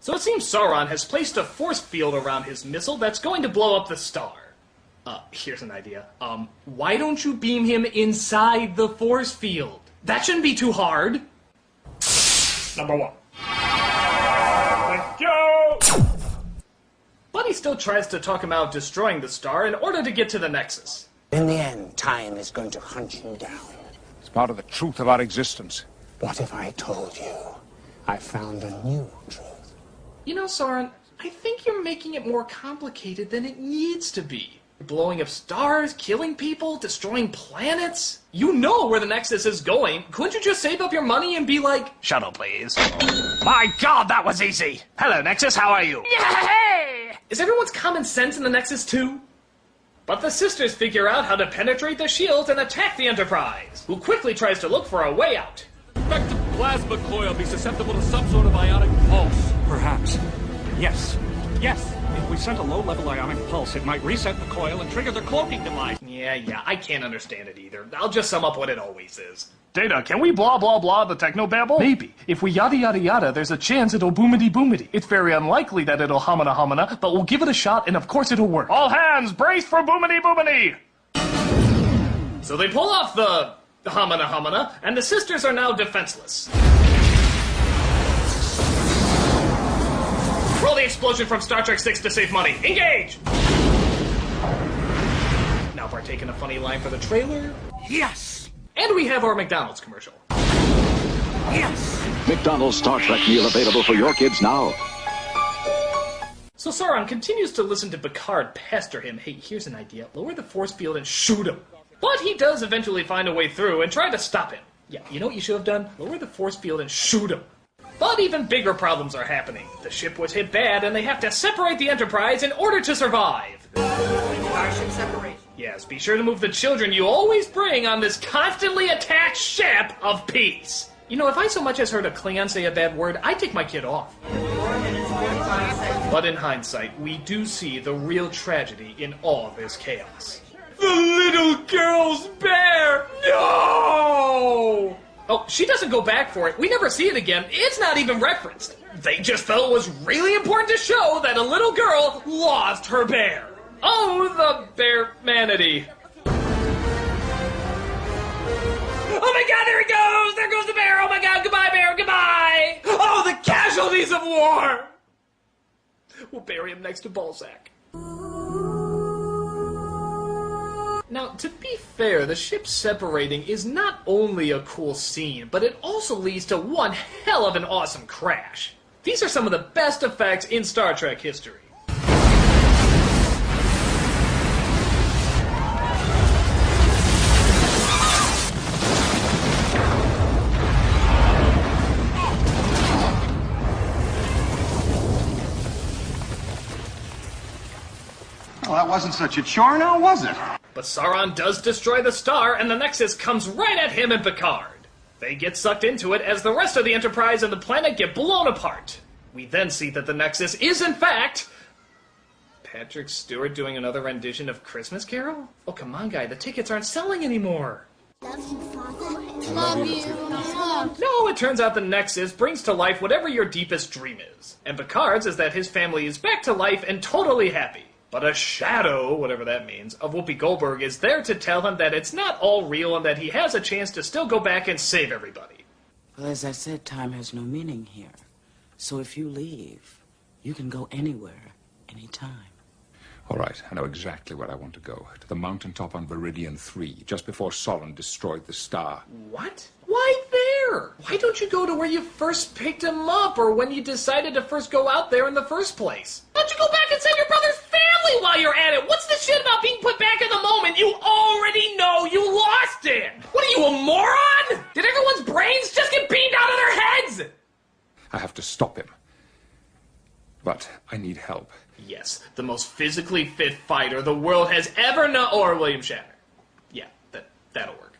So it seems Sauron has placed a force field around his missile that's going to blow up the star. Here's an idea. Why don't you beam him inside the force field? That shouldn't be too hard. Number 1. Thank you! But he still tries to talk him out of destroying the star in order to get to the Nexus. In the end, time is going to hunt you down. It's part of the truth of our existence. What if I told you I found a new truth? You know, Sauron, I think you're making it more complicated than it needs to be. Blowing up stars, killing people, destroying planets. You know where the Nexus is going. Couldn't you just save up your money and be like, shuttle, please? My God, that was easy! Hello, Nexus, how are you? Yay! Is everyone's common sense in the Nexus too? But the sisters figure out how to penetrate the shields and attack the Enterprise, who quickly tries to look for a way out. Effective plasma coil be susceptible to some sort of ionic pulse. Perhaps. Yes. Yes. If we sent a low-level ionic pulse, it might reset the coil and trigger the cloaking device. Yeah, I can't understand it either. I'll just sum up what it always is. Data, can we blah blah blah the technobabble? Maybe. If we yada yada yada, there's a chance it'll boomity boomity. It's very unlikely that it'll homina homina, but we'll give it a shot and of course it'll work. All hands, brace for boomity boomity! So they pull off the homina homina, and the sisters are now defenseless. Roll the explosion from Star Trek VI to save money. Engage! Now partake in a funny line for the trailer. Yes! And we have our McDonald's commercial. Yes! McDonald's Star Trek meal available for your kids now. So Sauron continues to listen to Picard pester him. Hey, here's an idea. Lower the force field and shoot him. But he does eventually find a way through and try to stop him. Yeah, you know what you should have done? Lower the force field and shoot him. But even bigger problems are happening. The ship was hit bad, and they have to separate the Enterprise in order to survive. Starship separation. Yes, be sure to move the children you always bring on this constantly attacked ship of peace. You know, if I so much as heard a Klingon say a bad word, I'd take my kid off. But in hindsight, we do see the real tragedy in all this chaos. The little girl's bear! No! Oh, she doesn't go back for it. We never see it again. It's not even referenced. They just felt it was really important to show that a little girl lost her bear. Oh, the bear-manity. Oh my God, there he goes! There goes the bear! Oh my God, goodbye, bear, goodbye! Oh, the casualties of war! We'll bury him next to Balzac. Now, to be fair, the ship separating is not only a cool scene, but it also leads to one hell of an awesome crash. These are some of the best effects in Star Trek history. Well, that wasn't such a chore now, was it? But Sauron does destroy the star, and the Nexus comes right at him and Picard. They get sucked into it as the rest of the Enterprise and the planet get blown apart. We then see that the Nexus is, in fact, Patrick Stewart doing another rendition of Christmas Carol? Oh, come on, guy, the tickets aren't selling anymore. Love you, Father. Love you. No, it turns out the Nexus brings to life whatever your deepest dream is. And Picard's is that his family is back to life and totally happy. But a shadow, whatever that means, of Whoopi Goldberg is there to tell him that it's not all real and that he has a chance to still go back and save everybody. Well, as I said, time has no meaning here. So if you leave, you can go anywhere, anytime. All right, I know exactly where I want to go. To the mountaintop on Viridian 3, just before Sauron destroyed the star. What? Why there? Why don't you go to where you first picked him up, or when you decided to first go out there in the first place? Why don't you go back and save your brother's family while you're at it? What's the shit about being put back in the moment? You already know you lost it! What are you, a moron? Did everyone's brains just get beamed out of their heads? I have to stop him. But I need help. Yes, the most physically fit fighter the world has ever known, or William Shatner. Yeah, that'll work.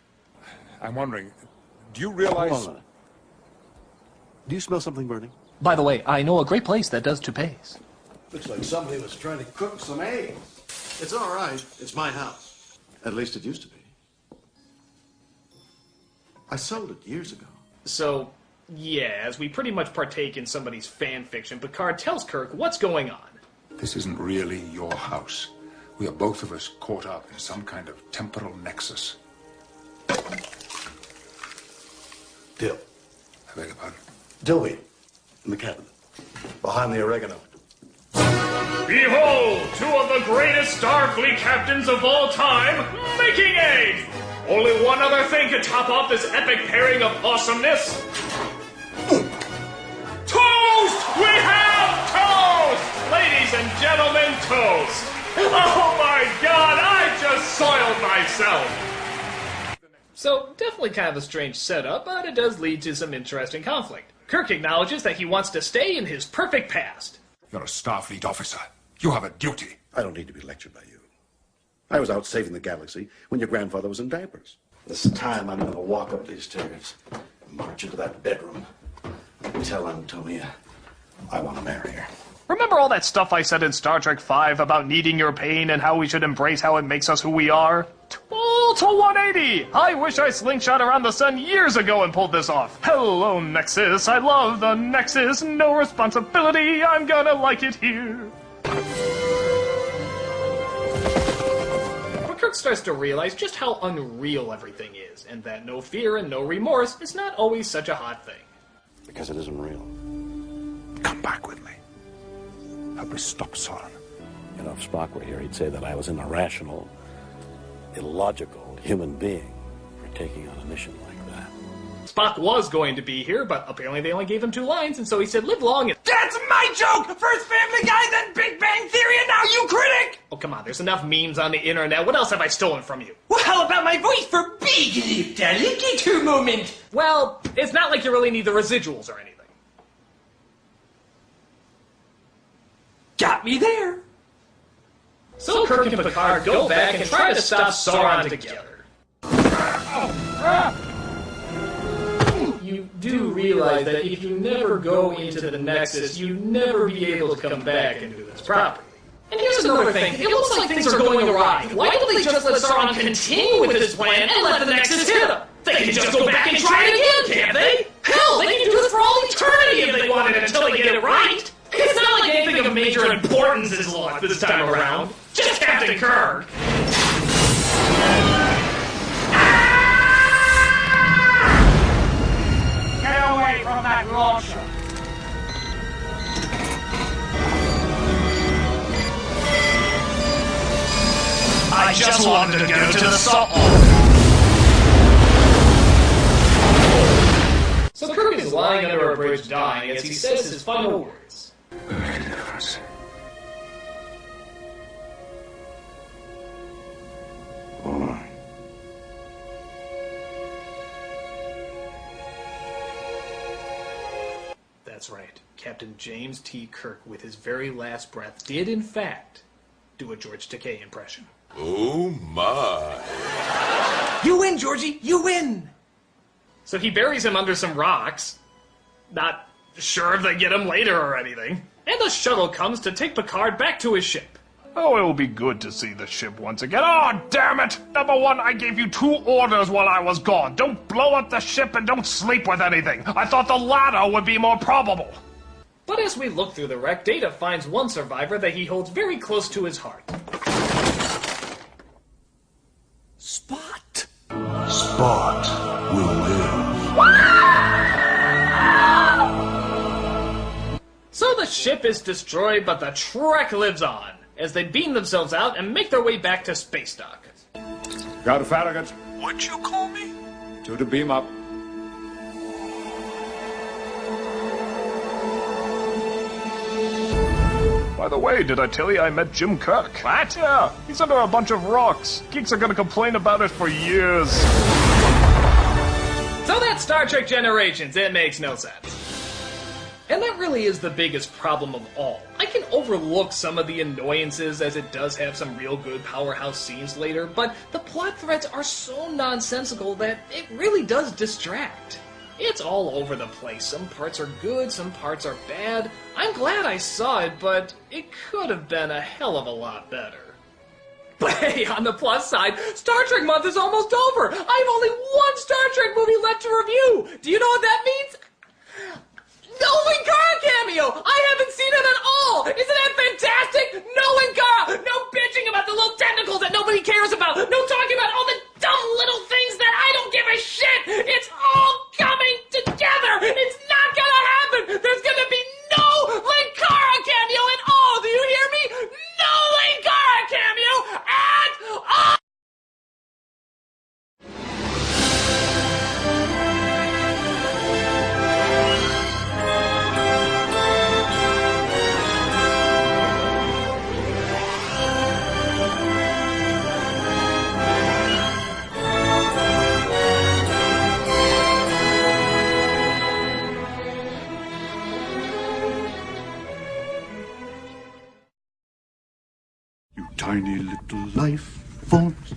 I'm wondering, do you realize... Hold on. Do you smell something burning? By the way, I know a great place that does toupees. Looks like somebody was trying to cook some eggs. It's all right. It's my house. At least it used to be. I sold it years ago. So, Yeah, as we pretty much partake in somebody's fan fiction, Picard tells Kirk what's going on. This isn't really your house. We are both of us caught up in some kind of temporal nexus. Dill. I beg your pardon? Dilby. In the cabin. Behind the oregano. Behold, two of the greatest Starfleet captains of all time making eggs! Only one other thing could top off this epic pairing of awesomeness. Toast! We have toast! Ladies and gentlemen, toast! Oh my god, I just soiled myself! So, definitely kind of a strange setup, but it does lead to some interesting conflict. Kirk acknowledges that he wants to stay in his perfect past. You're a Starfleet officer. You have a duty. I don't need to be lectured by you. I was out saving the galaxy when your grandfather was in diapers. This time I'm going to walk up these stairs and march into that bedroom and tell Antonia I want to marry her. Remember all that stuff I said in Star Trek V about needing your pain and how we should embrace how it makes us who we are? Total 180! I wish I slingshot around the sun years ago and pulled this off. Hello, Nexus. I love the Nexus. No responsibility. I'm gonna like it here. But Kirk starts to realize just how unreal everything is, and that no fear and no remorse is not always such a hot thing. Because it isn't real. Come back with me. Help me stop Solon. You know, if Spock were here, he'd say that I was an irrational, illogical human being for taking on a mission like that. Spock was going to be here, but apparently they only gave him 2 lines, and so he said, live long and... That's my joke! First Family Guy, then Big Bang Theory, and now you Critic! Oh, come on, there's enough memes on the internet. What else have I stolen from you? Well, how about my voice for Big Delicate moment? Well, it's not like you really need the residuals or anything. Got me there. So Kirk and Picard go back and try to stop Sauron together. You do realize that if you never go into the Nexus, you'd never be able to come back and do this properly. And here's another thing. It looks like things are going awry. Why don't they just let Sauron continue with his plan and let the Nexus hit him? They can just go back and try it again, can't they? Hell, they can do this for all eternity if they wanted until they get it right. It's not like anything of major importance is lost this time around. Just Captain Kirk. Get away from that launcher. I just wanted to go to the salt. So Kirk is lying under a bridge dying as he says his final words. Make a difference. All right. That's right. Captain James T. Kirk, with his very last breath, did in fact do a George Takei impression. Oh my. You win, Georgie. You win. So he buries him under some rocks. Not sure if they get him later or anything. And the shuttle comes to take Picard back to his ship. Oh, it'll be good to see the ship once again. Oh, damn it! Number 1, I gave you 2 orders while I was gone. Don't blow up the ship and don't sleep with anything. I thought the latter would be more probable. But as we look through the wreck, Data finds one survivor that he holds very close to his heart. Spot. Spot will live. So the ship is destroyed, but the Trek lives on, as they beam themselves out and make their way back to space dock. Got Farragut. What'd you call me? 2 to beam up. By the way, did I tell you I met Jim Kirk? What? Yeah, he's under a bunch of rocks. Geeks are gonna complain about it for years. So that's Star Trek Generations. It makes no sense. And that really is the biggest problem of all. I can overlook some of the annoyances as it does have some real good powerhouse scenes later, but the plot threads are so nonsensical that it really does distract. It's all over the place. Some parts are good, some parts are bad. I'm glad I saw it, but it could have been a hell of a lot better. But hey, on the plus side, Star Trek month is almost over. I have only 1 Star Trek movie left to review. Do you know what that means? Nolan Cara cameo! I haven't seen it at all! Isn't that fantastic? Nolan Cara! No bitching about the little technicals that nobody cares about! No talking about all the dumb little things that I don't give a shit! It's all coming together! It's not gonna happen! There's gonna be no Linkara cameo at all! Do you hear me? No Linkara cameo at all! Tiny little life forms